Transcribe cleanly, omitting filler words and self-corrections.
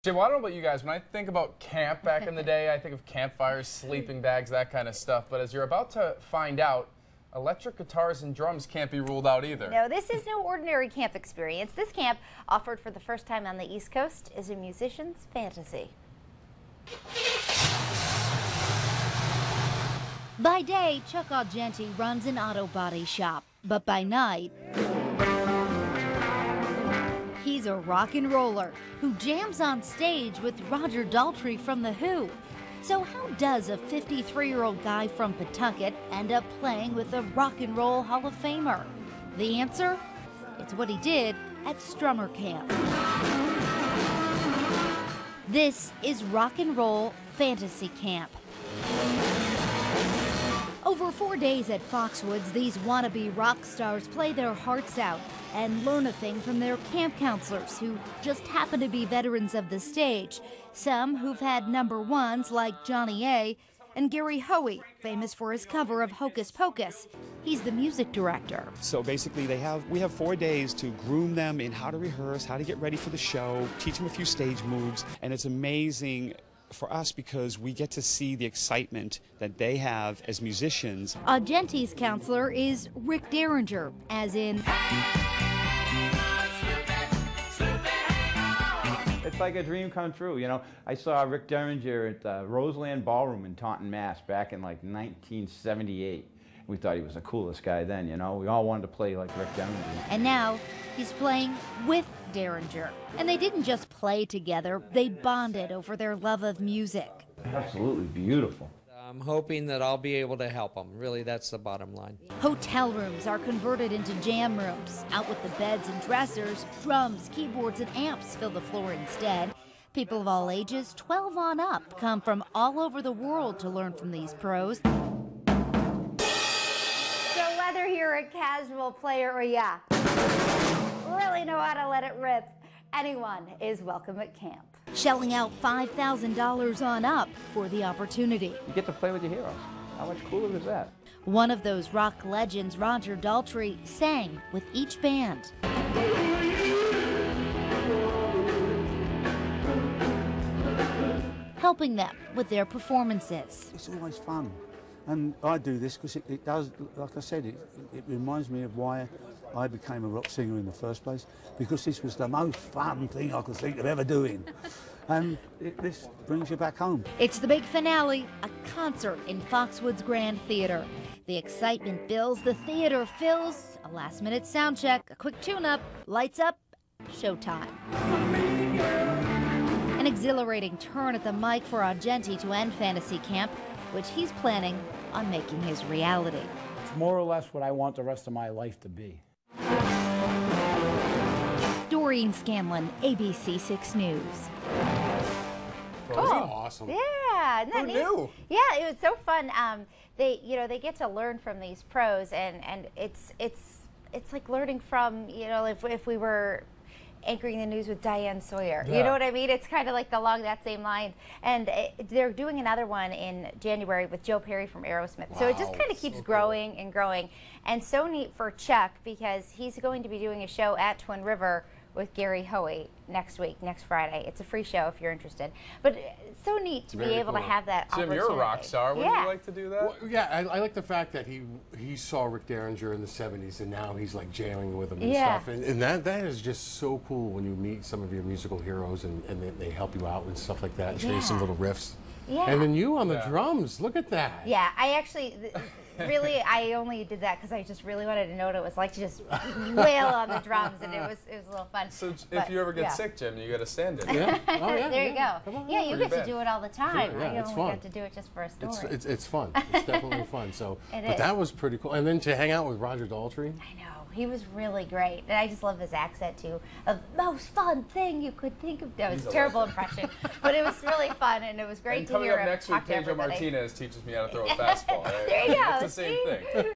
Jim, well, I don't know about you guys. When I think about camp back in the day, I think of campfires, sleeping bags, that kind of stuff. But as you're about to find out, electric guitars and drums can't be ruled out either. No, this is no ordinary camp experience. This camp, offered for the first time on the East Coast, is a musician's fantasy. By day, Chuck Argenti runs an auto body shop, but by night, he's a rock and roller who jams on stage with Roger Daltrey from The Who. So how does a 53-year-old guy from Pawtucket end up playing with a rock and roll Hall of Famer? The answer? It's what he did at Strummer Camp. This is Rock and Roll Fantasy Camp. Over 4 days at Foxwoods, these wannabe rock stars play their hearts out and learn a thing from their camp counselors who just happen to be veterans of the stage. Some who've had number ones like Johnny A. and Gary Hoey, famous for his cover of Hocus Pocus. He's the music director. So basically we have 4 days to groom them in how to rehearse, how to get ready for the show, teach them a few stage moves, and it's amazing for us because we get to see the excitement that they have as musicians. Argenti's counselor is Rick Derringer, as in... It's like a dream come true, you know. I saw Rick Derringer at the Roseland Ballroom in Taunton, Mass. back in like 1978. We thought he was the coolest guy then, you know. We all wanted to play like Rick Derringer. And now he's playing with Derringer. And they didn't just play together, they bonded over their love of music. Absolutely beautiful. I'm hoping that I'll be able to help them. Really, that's the bottom line. Hotel rooms are converted into jam rooms. Out with the beds and dressers, drums, keyboards, and amps fill the floor instead. People of all ages, 12 on up, come from all over the world to learn from these pros. So whether you're a casual player or really know how to let it rip, anyone is welcome at camp. Shelling out $5,000 on up for the opportunity. You get to play with your heroes. How much cooler is that? One of those rock legends, Roger Daltrey, sang with each band. Helping them with their performances. It's always fun. And I do this because it does, like I said, it reminds me of why I became a rock singer in the first place, because this was the most fun thing I could think of ever doing. And this brings you back home. It's the big finale, a concert in Foxwoods Grand Theater. The excitement builds, the theater fills, a last-minute sound check, a quick tune-up, lights up, showtime. An exhilarating turn at the mic for Argenti to end Fantasy Camp, which he's planning on making his reality. It's more or less what I want the rest of my life to be. Doreen Scanlon, ABC6 News. Cool. Awesome. Yeah, isn't that Who neat? knew? Yeah, it was so fun. They get to learn from these pros, and it's like learning from, if we were anchoring the news with Diane Sawyer. Yeah. You know what I mean? It's kind of like along that same line. And they're doing another one in January with Joe Perry from Aerosmith. Wow, so it just kind of keeps growing and growing. And so neat for Chuck, because he's going to be doing a show at Twin River with Gary Hoey next Friday. It's a free show if you're interested. But it's so neat to be able to have that Jim, opportunity. you're a rock star. Wouldn't you like to do that? Well, yeah, I like the fact that he saw Rick Derringer in the 70s, and now he's like jamming with him and stuff. And that is just so cool when you meet some of your musical heroes and they help you out and stuff like that and show you some little riffs. Yeah. And then you on the drums, look at that. Yeah, I actually, really, I only did that because I just really wanted to know what it was like to just wail on the drums, and it was a little fun. So if you ever get sick, Jim, you got to stand it. Yeah. Oh, yeah. There you go. Come on, yeah, you get to do it all the time. Sure, yeah, I only get to do it just for a story. It's fun. It's definitely fun. So, It that was pretty cool. And then to hang out with Roger Daltrey. I know. He was really great. And I just love his accent, too. The most fun thing you could think of. That was a terrible impression. But it was really fun, and it was great to hear him Coming up next week, Pedro Martinez teaches me how to throw a fastball. Right? There you go. It's the same thing.